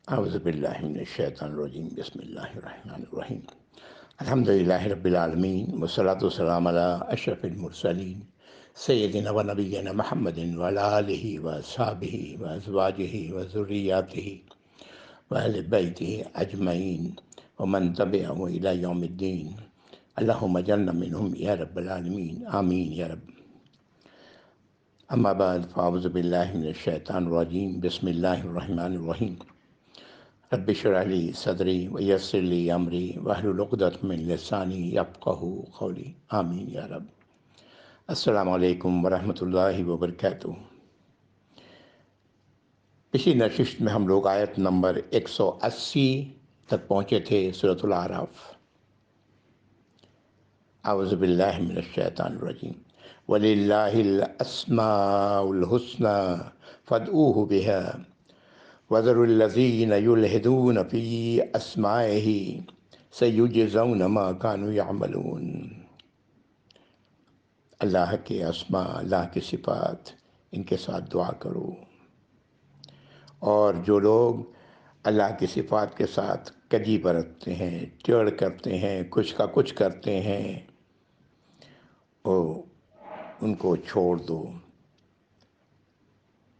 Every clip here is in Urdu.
اعوذ باللہ من الشیطان الرجیم بسم اللہ الرحمن الرحیم الحمد للہ رب العالمین والصلاة والسلام علی اشرف المرسلین سیدنا و نبینا محمد وعلی آلہ وصحبہ وازواجہ وذریاتہ واہل بیتہ اجمعین ومن تبعہم الی یوم الدین اللہم اجعلنا منہم یا رب العالمین آمین یا رب۔ اما بعد فاعوذ باللہ من الشیطان الرجیم بسم اللہ الرحمن الرحیم رب اشرح لی صدری ویسر لی امری واحلل عقدۃ من لسانی یفقہوا قولی آمین یا رب۔ السلام علیکم ورحمۃ اللہ وبرکاتہ۔ پچھلی نشست میں ہم لوگ آیت نمبر 180 تک پہنچے تھے سورۃ الاعراف۔ اعوذ باللہ من الشیطان الرجیم وَلِلَّهِ الْأَسْمَاءُ الْحُسْنَى فَادْعُوهُ بِهَا وَذَرُوا الَّذِينَ يُلْحِدُونَ فِي أَسْمَائِهِ سَيُجْزَوْنَ مَا كَانُوا يَعْمَلُونَ۔ اللہ کے اسماء، اللہ کی صفات، ان کے ساتھ دعا کرو، اور جو لوگ اللہ کی صفات کے ساتھ کجی برتتے ہیں، ٹیڑھ کرتے ہیں، کچھ کا کچھ کرتے ہیں، وہ ان کو چھوڑ دو،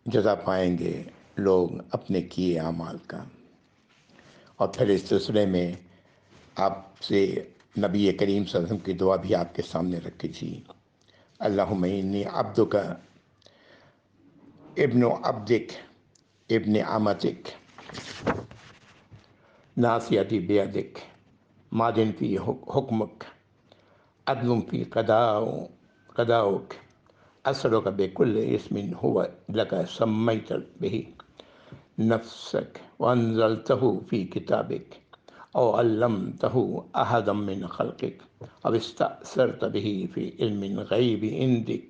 جزا پائیں گے لوگ اپنے کیے اعمال کا۔ اور پھر اس سلسلے میں آپ سے نبی کریم صلی اللہ علیہ وسلم کی دعا بھی آپ کے سامنے رکھی تھی۔ اللہم انی عبدک ابن عبدک ابن امتک ناصیتی بیدک ماضٍ فی حکمک عدل فی قضاؤک اسألک بکل اسم هو لک سمیت بہ نفسک وانزلتہ فی کتابک او علمتہ احدا من خلقک او استأثرت بہ فی علم الغیب عندک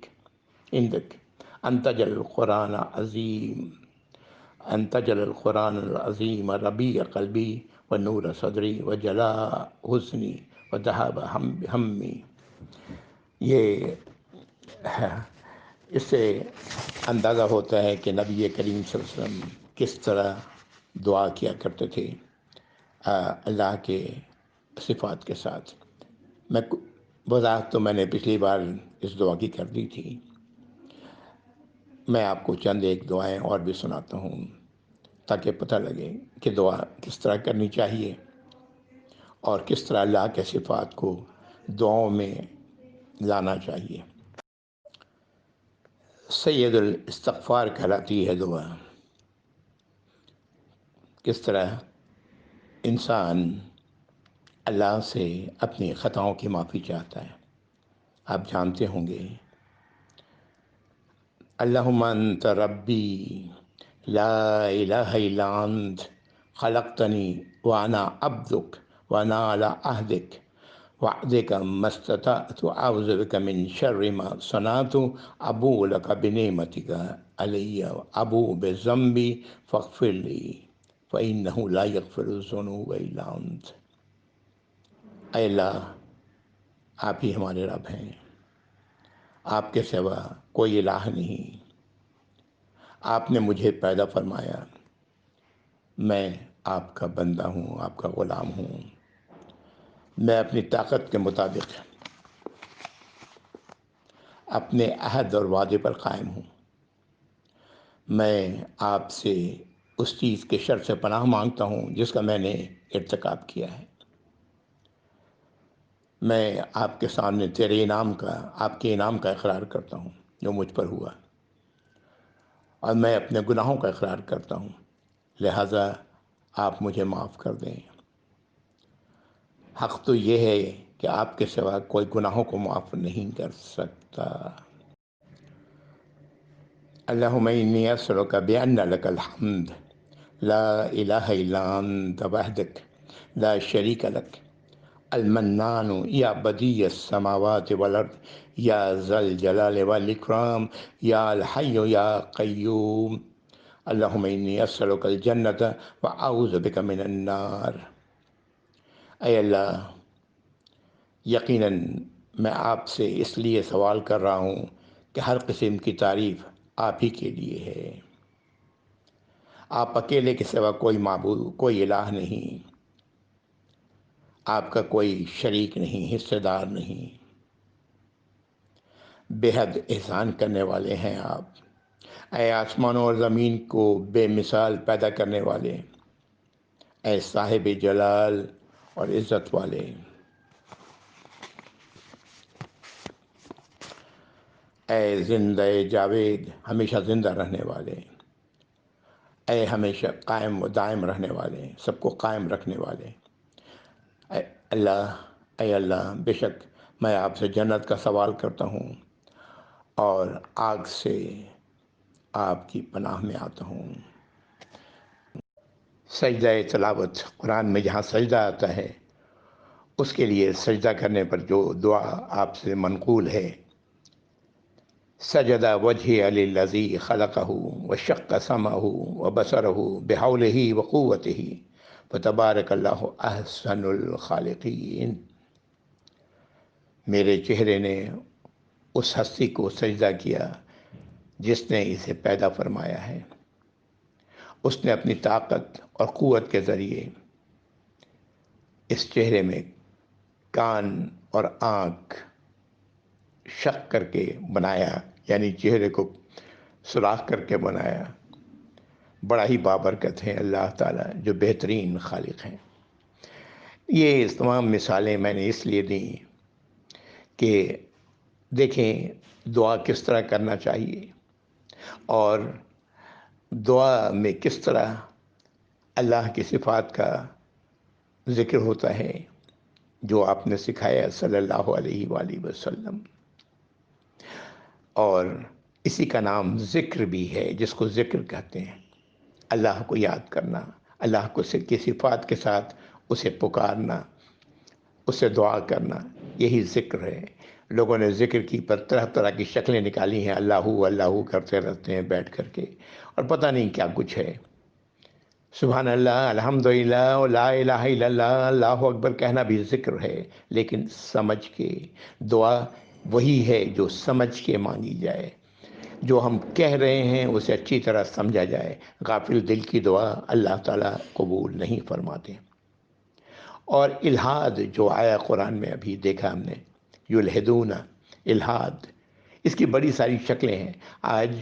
ان تجعل القرآن العظیم ربیع قلبی ونور صدری وجلاء حزنی وذہاب ہمی۔ یہ اس سے اندازہ ہوتا ہے کہ نبی کریم صلی اللہ علیہ وسلم کس طرح دعا کیا کرتے تھے اللہ کے صفات کے ساتھ۔ وضاحت تو میں نے پچھلی بار اس دعا کی کر دی تھی، میں آپ کو چند ایک دعائیں اور بھی سناتا ہوں تاکہ پتہ لگے کہ دعا کس طرح کرنی چاہیے اور کس طرح اللہ کے صفات کو دعاؤں میں لانا چاہیے۔ سید الاستغفار کہلاتی ہے دعا۔ کس طرح انسان اللہ سے اپنی خطاؤں کی معافی چاہتا ہے۔ آپ جانتے ہوں گے اللہم انت ربی لا الہ الا انت خلقتنی وانا عبدک وانا علی عہدک وعدک ما استطعت اعوذ بک من شر ما صنعت ابوء لک بنعمتک علی ابوء بذنبی فاغفر لی فانہ لا یغفر الذنوب الا انت۔ اے اللہ، آپ ہی ہمارے رب ہیں، آپ کے سوا کوئی الہ نہیں۔ آپ نے مجھے پیدا فرمایا، میں آپ کا بندہ ہوں، آپ کا غلام ہوں۔ میں اپنی طاقت کے مطابق اپنے عہد اور وعدے پر قائم ہوں۔ میں آپ سے اس چیز کے شر سے پناہ مانگتا ہوں جس کا میں نے ارتکاب کیا ہے۔ میں آپ کے سامنے تیرے انعام کا، آپ کے انعام کا اقرار کرتا ہوں جو مجھ پر ہوا، اور میں اپنے گناہوں کا اقرار کرتا ہوں، لہٰذا آپ مجھے معاف کر دیں۔ حق تو یہ ہے کہ آپ کے سوا کوئی گناہوں کو معاف نہیں کر سکتا۔ اللہم انی اسألک بان لک الحمد لا الہ الا انت وحدک لا شریک لک المنان یا بدیع السماوات والارض یا ذا الجلال والاکرام یا الحی یا قیوم۔ اللہم انی اسألک الجنۃ واعوذ بک من النار۔ اے اللہ، یقیناً میں آپ سے اس لیے سوال کر رہا ہوں کہ ہر قسم کی تعریف آپ ہی کے لیے ہے۔ آپ اکیلے کے سوا کوئی معبود، کوئی الہ نہیں، آپ کا کوئی شریک نہیں، حصہ دار نہیں، بے حد احسان کرنے والے ہیں آپ۔ اے آسمانوں اور زمین کو بے مثال پیدا کرنے والے، اے صاحب جلال اور عزت والے، اے زندہ جاوید، ہمیشہ زندہ رہنے والے، اے ہمیشہ قائم و دائم رہنے والے، سب کو قائم رکھنے والے، اے اللہ، اے اللہ، بے شک میں آپ سے جنت کا سوال کرتا ہوں اور آگ سے آپ کی پناہ میں آتا ہوں۔ سجدہ تلاوت، قرآن میں جہاں سجدہ آتا ہے اس کے لیے سجدہ کرنے پر جو دعا آپ سے منقول ہے، سجد وجهي للذي خلقه وشق سمعه وبصره بحوله وقوته فتبارك الله احسن الخالقین۔ میرے چہرے نے اس ہستی کو سجدہ کیا جس نے اسے پیدا فرمایا ہے، اس نے اپنی طاقت اور قوت کے ذریعے اس چہرے میں کان اور آنکھ شق کر کے بنایا، یعنی چہرے کو سوراخ کر کے بنایا۔ بڑا ہی بابرکت ہے اللہ تعالیٰ جو بہترین خالق ہیں۔ یہ تمام مثالیں میں نے اس لیے دیں کہ دیکھیں دعا کس طرح کرنا چاہیے اور دعا میں کس طرح اللہ کی صفات کا ذکر ہوتا ہے جو آپ نے سکھایا صلی اللہ علیہ وآلہ وسلم۔ اور اسی کا نام ذکر بھی ہے، جس کو ذکر کہتے ہیں، اللہ کو یاد کرنا، اللہ کو کی صفات کے ساتھ اسے پکارنا، اسے دعا کرنا، یہی ذکر ہے۔ لوگوں نے ذکر کی پر طرح طرح کی شکلیں نکالی ہیں، اللہ اللہ کرتے رہتے ہیں بیٹھ کر کے، اور پتہ نہیں کیا کچھ ہے۔ سبحان اللہ، الحمدللہ، لا الہ الا اللہ، اللہ اکبر کہنا بھی ذکر ہے، لیکن سمجھ کے دعا وہی ہے جو سمجھ کے مانگی جائے، جو ہم کہہ رہے ہیں اسے اچھی طرح سمجھا جائے۔ غافل دل کی دعا اللہ تعالیٰ قبول نہیں فرماتے۔ اور الہاد جو آیا قرآن میں، ابھی دیکھا ہم نے، یلحدون، الہاد، اس کی بڑی ساری شکلیں ہیں۔ آج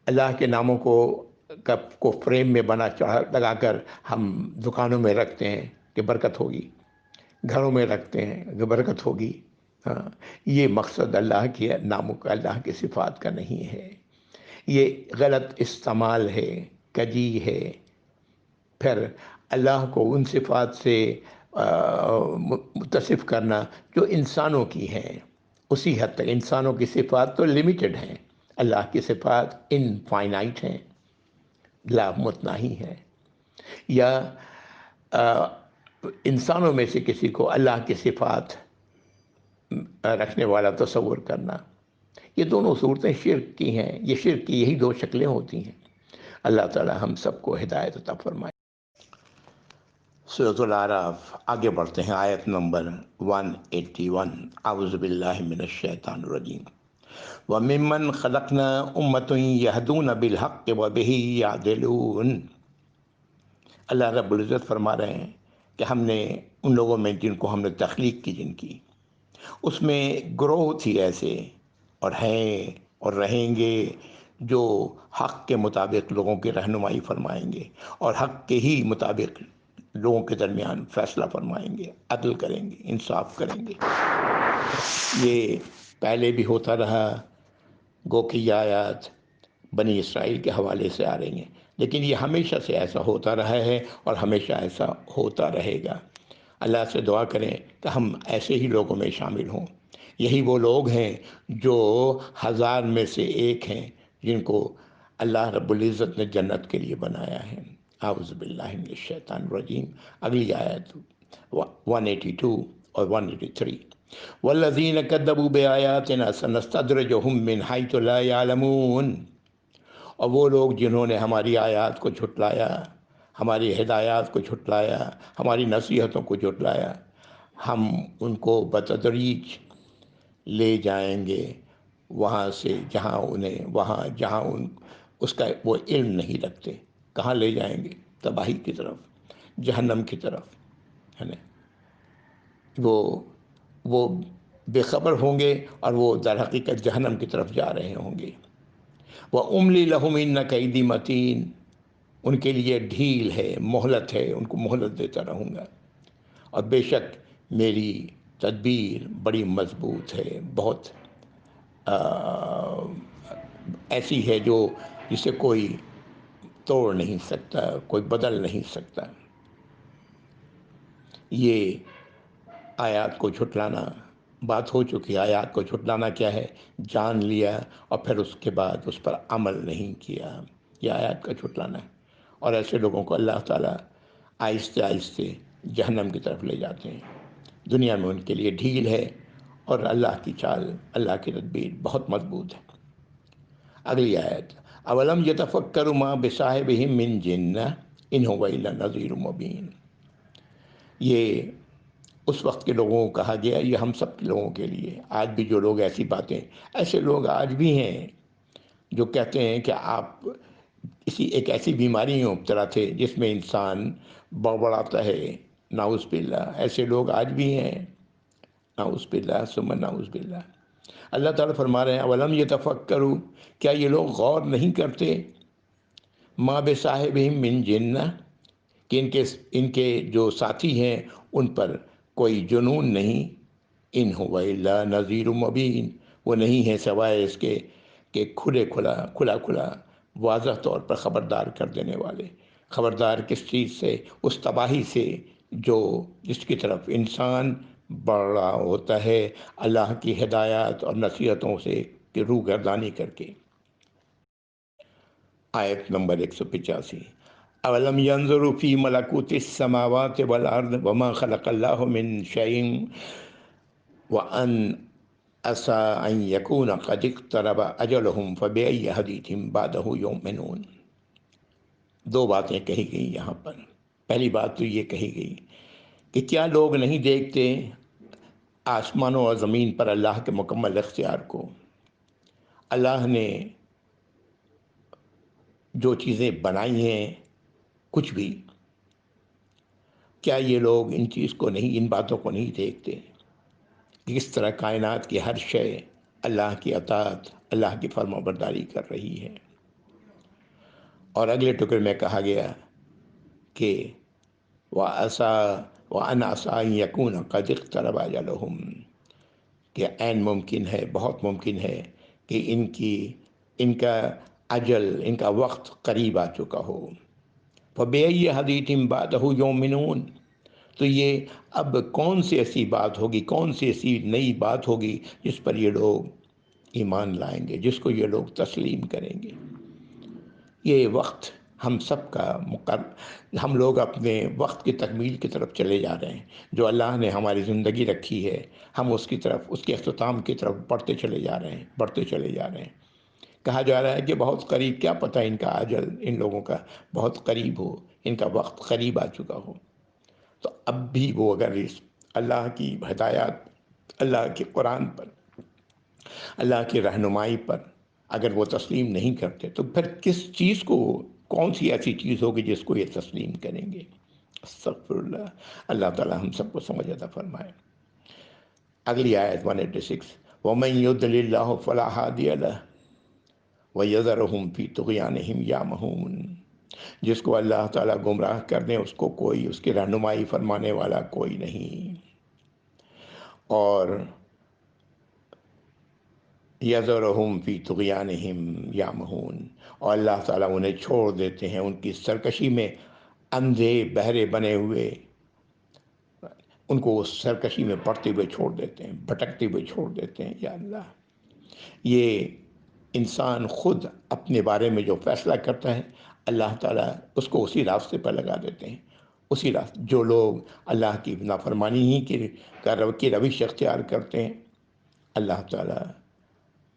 اللہ کے ناموں کو فریم میں بنا چڑھا لگا کر ہم دکانوں میں رکھتے ہیں کہ برکت ہوگی، گھروں میں رکھتے ہیں کہ برکت ہوگی۔ ہاں، یہ مقصد اللہ کے ناموں کا، اللہ کی صفات کا نہیں ہے، یہ غلط استعمال ہے، کجی ہے۔ پھر اللہ کو ان صفات سے متصف کرنا جو انسانوں کی ہیں، اسی حد تک انسانوں کی صفات تو لمیٹڈ ہیں، اللہ کی صفات انفائنائٹ ہیں، لا متناہی ہیں۔ یا انسانوں میں سے کسی کو اللہ کی صفات رکھنے والا تصور کرنا، یہ دونوں صورتیں شرک کی ہیں، یہ شرک کی یہی دو شکلیں ہوتی ہیں۔ اللہ تعالی ہم سب کو ہدایت عطا فرمائے۔ سورۃ الاعراف، آگے بڑھتے ہیں، آیت نمبر 181۔ اعوذ باللہ من الشیطان الرجیم۔ وَمِمَّنْ خَلَقْنَا أُمَّةٌ يَهْدُونَ بِالْحَقِّ وَبِهِ يَعْدِلُونَ۔ اللہ رب العزت فرما رہے ہیں کہ ہم نے ان لوگوں میں جن کو ہم نے تخلیق کی، جن کی، اس میں گروہ تھی ایسے، اور ہیں اور رہیں گے جو حق کے مطابق لوگوں کی رہنمائی فرمائیں گے اور حق کے ہی مطابق لوگوں کے درمیان فیصلہ فرمائیں گے، عدل کریں گے، انصاف کریں گے۔ یہ پہلے بھی ہوتا رہا، گو کہ یہ آیات بنی اسرائیل کے حوالے سے آ رہی ہیں، لیکن یہ ہمیشہ سے ایسا ہوتا رہا ہے اور ہمیشہ ایسا ہوتا رہے گا۔ اللہ سے دعا کریں کہ ہم ایسے ہی لوگوں میں شامل ہوں۔ یہی وہ لوگ ہیں جو 1000 میں سے ایک ہیں جن کو اللہ رب العزت نے جنت کے لیے بنایا ہے۔ اعوذ باللہ من الشیطان الرجیم۔ اگلی آیت 182 اور 183۔ والذین کذبوا بآیاتنا سنستدرجهم من حیث لا یعلمون۔ اور وہ لوگ جنہوں نے ہماری آیات کو جھٹلایا، ہماری ہدایات کو جھٹلایا، ہماری نصیحتوں کو جھٹلایا، ہم ان کو بتدریج لے جائیں گے وہاں سے جہاں اس کا وہ علم نہیں رکھتے۔ کہاں لے جائیں گے؟ تباہی کی طرف، جہنم کی طرف، ہے نا؟ وہ بے خبر ہوں گے اور وہ در حقیقت جہنم کی طرف جا رہے ہوں گے۔ وَأُمْلِي لَهُمْ إِنَّ كَيْدِي مَتِينٌ، ان کے لیے ڈھیل ہے، مہلت ہے، ان کو مہلت دیتا رہوں گا، اور بے شک میری تدبیر بڑی مضبوط ہے، بہت ایسی ہے جو جسے کوئی توڑ نہیں سکتا، کوئی بدل نہیں سکتا۔ یہ آیات کو جھٹلانا بات ہو چکی۔ آیات کو جھٹلانا کیا ہے؟ جان لیا اور پھر اس کے بعد اس پر عمل نہیں کیا، یہ آیات کا جھٹلانا ہے۔ اور ایسے لوگوں کو اللہ تعالیٰ آہستہ آہستہ جہنم کی طرف لے جاتے ہیں۔ دنیا میں ان کے لیے ڈھیل ہے، اور اللہ کی چال، اللہ کی تدبیر بہت مضبوط ہے۔ اگلی آیت، اولم یتفکروا ما بصاحبہم من جنہ ان ھو الا نذیر مبین۔ یہ اس وقت کے لوگوں کو کہا گیا، یہ ہم سب کے لوگوں کے لیے۔ آج بھی جو لوگ ایسی باتیں، ایسے لوگ آج بھی ہیں جو کہتے ہیں کہ آپ ایک ایسی بیماری میں مبتلا تھے جس میں انسان بڑبڑاتا ہے، نعوذ باللہ، ایسے لوگ آج بھی ہیں، نعوذ باللہ ثم نعوذ باللہ۔ اللہ تعالیٰ فرما رہے ہیں اولم یتفکروا، کیا یہ لوگ غور نہیں کرتے؟ ما بصاحبہم من جنہ، کہ ان کے جو ساتھی ہیں ان پر کوئی جنون نہیں۔ ان ھو الا نذیر مبین، وہ نہیں ہے سوائے اس کے کہ کھلا واضح طور پر خبردار کر دینے والے۔ خبردار کس چیز سے؟ اس تباہی سے جس کی طرف انسان بڑھ رہا ہوتا ہے اللہ کی ہدایات اور نصیحتوں سے کہ روگردانی کر کے۔ آیت نمبر 185، اولم ينظروا في ملكوت السماوات والارض وما خلق الله من شيء وان عسى ان يكون قد اقترب اجلهم فبأي حديث بعده يؤمنون۔ دو باتیں کہی گئی یہاں پر۔ پہلی بات تو یہ کہی گئی کہ کیا لوگ نہیں دیکھتے آسمانوں اور زمین پر اللہ کے مکمل اختیار کو؟ اللہ نے جو چیزیں بنائی ہیں، کچھ بھی، کیا یہ لوگ ان باتوں کو نہیں دیکھتے کہ کس طرح کائنات کی ہر شے اللہ کی اطاعت، اللہ کی فرما برداری کر رہی ہے؟ اور اگلے ٹکڑے میں کہا گیا کہ وَأَنْ عَسَىٰ أَن يَكُونَ قَدِ اقْتَرَبَ أَجَلُهُمْ، کہ عین ممکن ہے، بہت ممکن ہے کہ ان کا اجل، ان کا وقت قریب آ چکا ہو۔ فَبِأَيِّ حَدِيثٍ بَعْدَهُ يُؤْمِنُونَ، تو یہ اب کون سی ایسی بات ہوگی، کون سی ایسی نئی بات ہوگی جس پر یہ لوگ ایمان لائیں گے، جس کو یہ لوگ تسلیم کریں گے؟ یہ وقت ہم سب کا ہم لوگ اپنے وقت کی تکمیل کی طرف چلے جا رہے ہیں۔ جو اللہ نے ہماری زندگی رکھی ہے، ہم اس کی طرف، اس کے اختتام کی طرف بڑھتے چلے جا رہے ہیں۔ کہا جا رہا ہے کہ بہت قریب، کیا پتہ ان کا اجل، ان لوگوں کا بہت قریب ہو، ان کا وقت قریب آ چکا ہو۔ تو اب بھی وہ اگر اس اللہ کی ہدایات، اللہ کے قرآن پر، اللہ کی رہنمائی پر اگر وہ تسلیم نہیں کرتے، تو پھر کس چیز کو، کون سی ایسی چیز ہوگی جس کو یہ تسلیم کریں گے؟ استغفر اللہ۔ اللہ تعالی ہم سب کو سمجھ عطا فرمائے۔ اگلی آیت 186، وَمَن يُضْلِلِ اللَّهُ فَلَا هَادِيَ لَهُ وَيَذَرُهُمْ فِي طُغْيَانِهِمْ يَعْمَهُونَ، جس کو اللہ تعالیٰ گمراہ کر دیں، اس کو کوئی، اس کی رہنمائی فرمانے والا کوئی نہیں، اور یذرہم فی طغیانہم یعمہون، اور اللہ تعالیٰ انہیں چھوڑ دیتے ہیں ان کی سرکشی میں، اندھے بہرے بنے ہوئے ان کو اس سرکشی میں پڑتے ہوئے چھوڑ دیتے ہیں، بھٹکتے ہوئے چھوڑ دیتے ہیں۔ یا اللہ، یہ انسان خود اپنے بارے میں جو فیصلہ کرتا ہے، اللہ تعالیٰ اس کو اسی راستے پر لگا دیتے ہیں، اسی راستے۔ جو لوگ اللہ کی نافرمانی ہی کی روش اختیار کرتے ہیں، اللہ تعالیٰ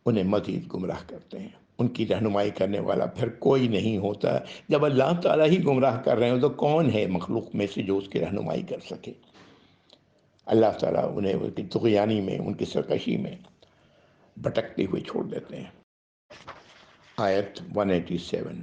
انہیں مزید گمراہ کرتے ہیں۔ ان کی رہنمائی کرنے والا پھر کوئی نہیں ہوتا۔ جب اللہ تعالیٰ ہی گمراہ کر رہے ہیں تو کون ہے مخلوق میں سے جو اس کی رہنمائی کر سکے؟ اللہ تعالیٰ انہیں ان کی طغیانی میں، ان کی سرکشی میں بھٹکتے ہوئے چھوڑ دیتے ہیں۔ آیت 187،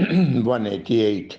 188।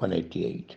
188।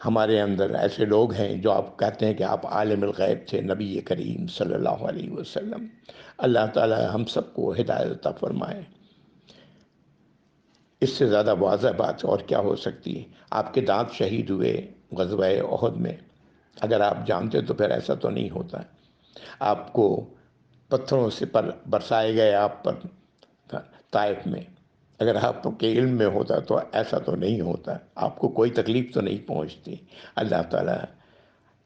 ہمارے اندر ایسے لوگ ہیں جو آپ کہتے ہیں کہ آپ عالم الغیب تھے، نبی کریم صلی اللہ علیہ وسلم۔ اللہ تعالی ہم سب کو ہدایت عطا فرمائے۔ اس سے زیادہ واضح بات اور کیا ہو سکتی ہے؟ آپ کے دانت شہید ہوئے غزوہ احد میں، اگر آپ جانتے تو پھر ایسا تو نہیں ہوتا۔ آپ کو پتھروں سے برسائے گئے آپ پر طائف میں، اگر آپ کے علم میں ہوتا تو ایسا تو نہیں ہوتا، آپ کو کوئی تکلیف تو نہیں پہنچتی۔ اللہ تعالیٰ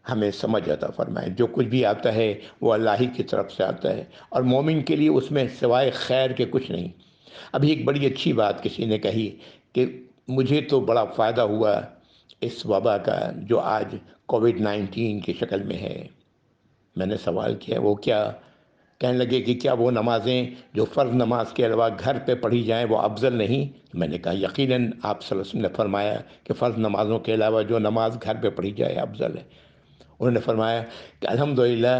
ہمیں سمجھ عطا فرمائے۔ جو کچھ بھی آتا ہے وہ اللہ ہی کی طرف سے آتا ہے، اور مومن کے لیے اس میں سوائے خیر کے کچھ نہیں۔ ابھی ایک بڑی اچھی بات کسی نے کہی کہ مجھے تو بڑا فائدہ ہوا اس وبا کا جو آج کووڈ-19 کی شکل میں ہے۔ میں نے سوال کیا وہ کیا؟ کہنے لگے کہ کیا وہ نمازیں جو فرض نماز کے علاوہ گھر پہ پڑھی جائیں وہ افضل نہیں؟ میں نے کہا یقیناً آپ صلی اللہ علیہ وسلم نے فرمایا کہ فرض نمازوں کے علاوہ جو نماز گھر پہ پڑھی جائے افضل ہے۔ انہوں نے فرمایا کہ الحمدللہ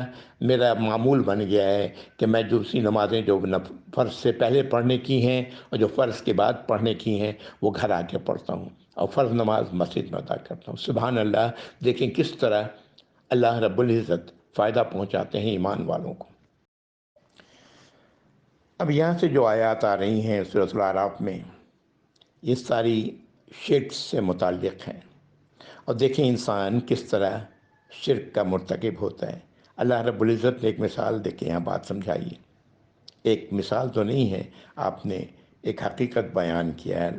میرا معمول بن گیا ہے کہ میں دوسری نمازیں جو فرض سے پہلے پڑھنے کی ہیں اور جو فرض کے بعد پڑھنے کی ہیں وہ گھر آ کے پڑھتا ہوں، اور فرض نماز مسجد میں ادا کرتا ہوں۔ سبحان اللہ! دیکھیں کس طرح اللہ رب العزت فائدہ پہنچاتے ہیں ایمان والوں کو۔ اب یہاں سے جو آیات آ رہی ہیں سورۃ الاعراف میں، یہ ساری شرک سے متعلق ہیں، اور دیکھیں انسان کس طرح شرک کا مرتکب ہوتا ہے۔ اللہ رب العزت نے ایک مثال دے کے یہاں بات سمجھائی ہے۔ ایک مثال تو نہیں ہے، آپ نے ایک حقیقت بیان کیا ہے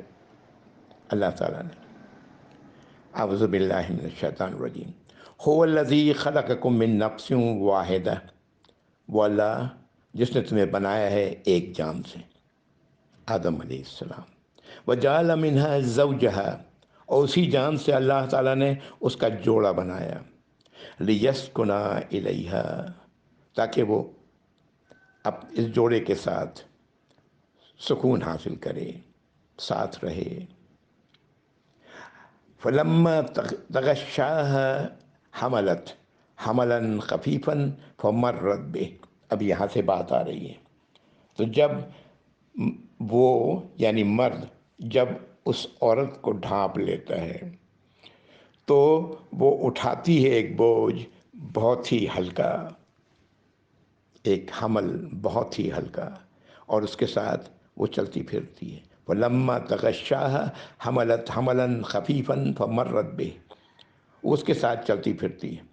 اللہ تعالیٰ نے۔ اعوذ باللہ من الشیطان الرجیم۔ هو الذی خلقکم من نفس واحدہ، وہ اللہ جس نے تمہیں بنایا ہے ایک جان سے، آدم علیہ السلام۔ وجعل منها زوجها، اور اسی جان سے اللہ تعالیٰ نے اس کا جوڑا بنایا، لیسکنا الیہا، تاکہ وہ اب اس جوڑے کے ساتھ سکون حاصل کرے، ساتھ رہے۔ فلما تغشاها حملت حملا خفیفا فمرت به، اب یہاں سے بات آ رہی ہے۔ تو جب وہ یعنی مرد جب اس عورت کو ڈھانپ لیتا ہے تو وہ اٹھاتی ہے ایک بوجھ بہت ہی ہلکا، ایک حمل بہت ہی ہلکا، اور اس کے ساتھ وہ چلتی پھرتی ہے۔ فلما تغشاها حملت حملا خفیفا فمرت به، اس کے ساتھ چلتی پھرتی ہے،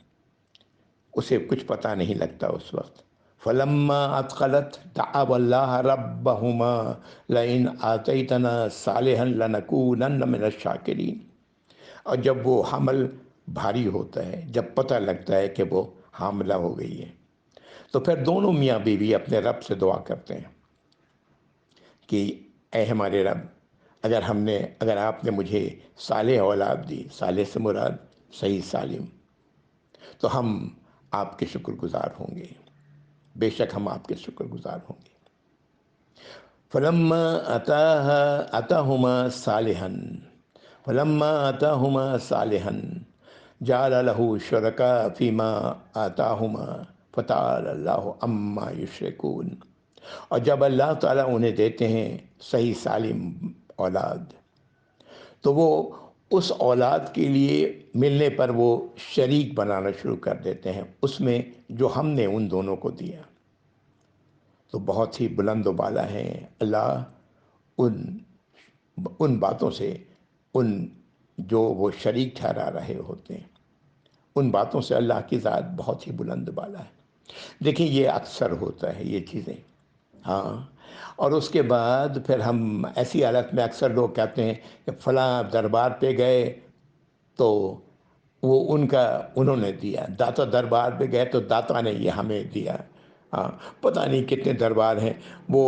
اسے کچھ پتہ نہیں لگتا اس وقت۔ فلما اثقلت دعوا اللہ ربہما لئن آتیتنا صالحا لنکونن من الشاکرین، اور جب وہ حمل بھاری ہوتا ہے، جب پتہ لگتا ہے کہ وہ حاملہ ہو گئی ہے، تو پھر دونوں میاں بیوی اپنے رب سے دعا کرتے ہیں کہ اے ہمارے رب، اگر آپ نے مجھے صالح اولاد دی، صالح سے مراد صحیح سالم، تو ہم آپ کے شکر گزار ہوں گے، بے شک ہم آپ کے شکر گزار ہوں گے۔ فلما اتاہما صالحا جعل له شرکاء فیما آتاہما فتعالی اللہ عما یشرکون، اور جب اللہ تعالیٰ انہیں دیتے ہیں صحیح سالم اولاد تو وہ اس اولاد کے لیے ملنے پر وہ شریک بنانا شروع کر دیتے ہیں اس میں جو ہم نے ان دونوں کو دیا۔ تو بہت ہی بلند و بالا ہیں اللہ ان باتوں سے، ان جو وہ شریک ٹھہرا رہے ہوتے ہیں، ان باتوں سے اللہ کی ذات بہت ہی بلند و بالا ہے۔ دیکھیں یہ اکثر ہوتا ہے یہ چیزیں، ہاں۔ اور اس کے بعد پھر ہم ایسی حالت میں اکثر لوگ کہتے ہیں کہ فلاں دربار پہ گئے تو وہ انہوں نے دیا، داتا دربار پہ گئے تو داتا نے یہ ہمیں دیا۔ ہاں، پتہ نہیں کتنے دربار ہیں۔ وہ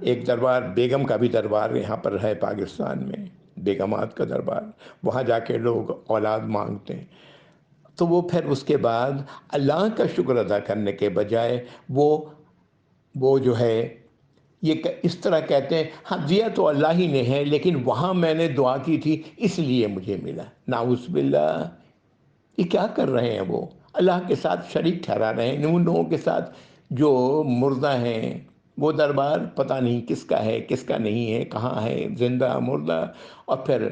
ایک دربار بیگم کا بھی دربار یہاں پر ہے پاکستان میں، بیگمات کا دربار، وہاں جا کے لوگ اولاد مانگتے ہیں۔ تو وہ پھر اس کے بعد اللہ کا شکر ادا کرنے کے بجائے وہ جو ہے یہ اس طرح کہتے ہیں ہاں دیا تو اللہ ہی نے ہے، لیکن وہاں میں نے دعا کی تھی اس لیے مجھے ملا۔ نعوذ باللہ! یہ کیا کر رہے ہیں؟ وہ اللہ کے ساتھ شریک ٹھہرا رہے ہیں ان لوگوں کے ساتھ جو مردہ ہیں۔ وہ دربار پتہ نہیں کس کا ہے کس کا نہیں ہے، کہاں ہے، زندہ مردہ، اور پھر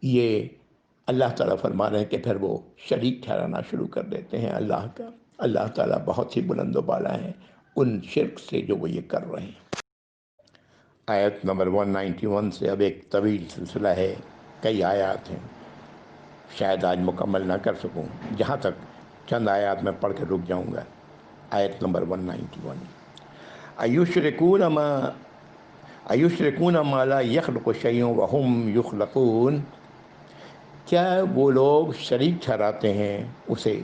یہ اللہ تعالیٰ فرما رہے ہیں کہ پھر وہ شریک ٹھہرانا شروع کر دیتے ہیں اللہ کا۔ اللہ تعالیٰ بہت ہی بلند و بالا ہیں ان شرک سے جو وہ یہ کر رہے ہیں۔ آیت نمبر 191 سے اب ایک طویل سلسلہ ہے، کئی آیات ہیں، شاید آج مکمل نہ کر سکوں، جہاں تک چند آیات میں پڑھ کے رک جاؤں گا۔ آیت نمبر 191، ایشرکون ما لا یخلق شیئا وہم یخلقون، کیا وہ لوگ شریک ٹھہراتے ہیں اسے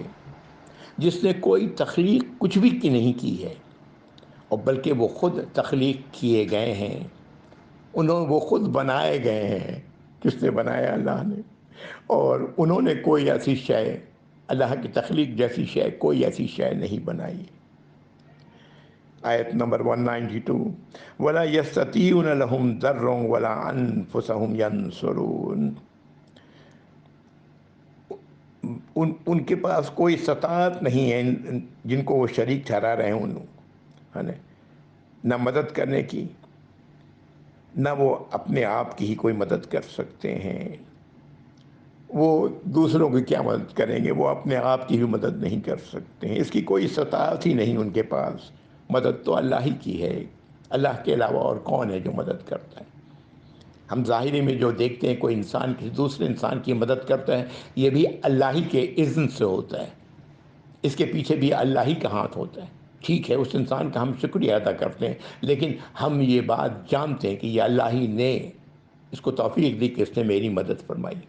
جس نے کوئی تخلیق کچھ بھی کی نہیں کی ہے، اور بلکہ وہ خود تخلیق کیے گئے ہیں، وہ خود بنائے گئے ہیں۔ کس نے بنایا؟ اللہ نے۔ اور انہوں نے کوئی ایسی شے، اللہ کی تخلیق جیسی شے کوئی ایسی شے نہیں بنائی۔ آیت نمبر 192، وَلَا يَسْتَطِيعُونَ لَهُمْ ضَرًّا وَلَا أَنفُسَهُمْ يَنصُرُونَ، ان کے پاس کوئی استطاعت نہیں ہے جن کو وہ شریک ٹھہرا رہے ہیں نہ مدد کرنے کی، نہ وہ اپنے آپ کی ہی کوئی مدد کر سکتے ہیں۔ وہ دوسروں کی کیا مدد کریں گے؟ وہ اپنے آپ کی بھی مدد نہیں کر سکتے ہیں، اس کی کوئی استطاعت ہی نہیں ان کے پاس۔ مدد تو اللہ ہی کی ہے، اللہ کے علاوہ اور کون ہے جو مدد کرتا ہے؟ ہم ظاہری میں جو دیکھتے ہیں کوئی انسان کسی دوسرے انسان کی مدد کرتا ہے، یہ بھی اللہ ہی کے اذن سے ہوتا ہے، اس کے پیچھے بھی اللہ ہی کا ہاتھ ہوتا ہے۔ ٹھیک ہے، اس انسان کا ہم شکریہ ادا کرتے ہیں، لیکن ہم یہ بات جانتے ہیں کہ یہ اللہ ہی نے اس کو توفیق دی کہ اس نے میری مدد فرمائی۔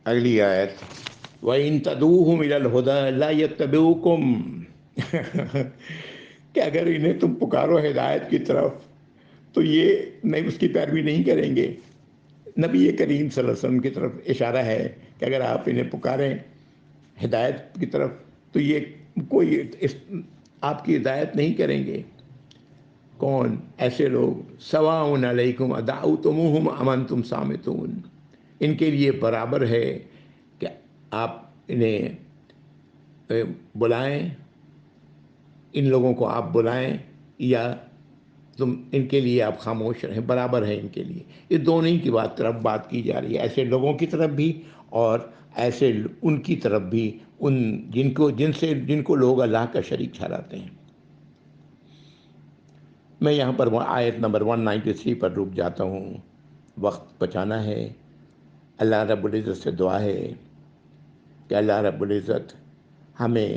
اگلی آیت، وَإِن تَدْعُوهُمْ إِلَى الْهُدَىٰ لَا يَتَّبِعُوكُمْ، کہ اگر انہیں تم پکارو ہدایت کی طرف تو یہ نہیں، اس کی پیروی نہیں کریں گے۔ نبی کریم صلی اللہ علیہ وسلم کی طرف اشارہ ہے کہ اگر آپ انہیں پکاریں ہدایت کی طرف تو یہ کوئی آپ کی ہدایت نہیں کریں گے۔ کون؟ ایسے لوگ، سواء علیکم ادعوتموہم ام انتم صامتون، ان کے لیے برابر ہے کہ آپ انہیں بلائیں، ان لوگوں کو آپ بلائیں یا تم ان کے لیے آپ خاموش رہیں، برابر ہے ان کے لیے۔ یہ دونوں ہی کی طرف بات کی جا رہی ہے، ایسے لوگوں کی طرف بھی اور ایسے ان کی طرف بھی، جن کو لوگ اللہ کا شریک ٹھہراتے ہیں۔ میں یہاں پر آیت نمبر 193 پر رک جاتا ہوں، وقت بچانا ہے۔ اللہ رب العزت سے دعا ہے کہ اللہ رب العزت ہمیں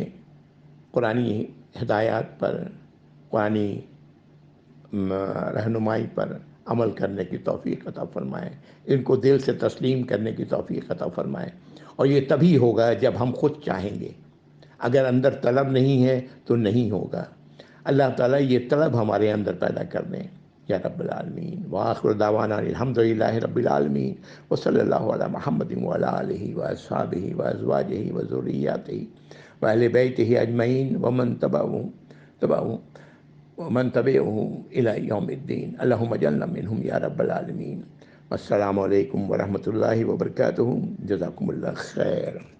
قرآنی ہدایات پر، قرآنی رہنمائی پر عمل کرنے کی توفیق عطا فرمائے، ان کو دل سے تسلیم کرنے کی توفیق عطا فرمائے۔ اور یہ تبھی ہوگا جب ہم خود چاہیں گے، اگر اندر طلب نہیں ہے تو نہیں ہوگا۔ اللہ تعالیٰ یہ طلب ہمارے اندر پیدا کر دیں یا رب العالمین۔ وآخر دعوانا الحمدللہ رب العالمین، وصلی اللہ علی محمد وعلی آلہ واصحابہ وازواجہ وذریاتہ واہل بیتہ اجمعین ومن تبعهم الی یوم الدین۔ اللہم اجعلنا منہم یا رب العالمین۔ السلام علیکم ورحمۃ اللہ وبرکاتہ۔ جزاکم اللہ خیر۔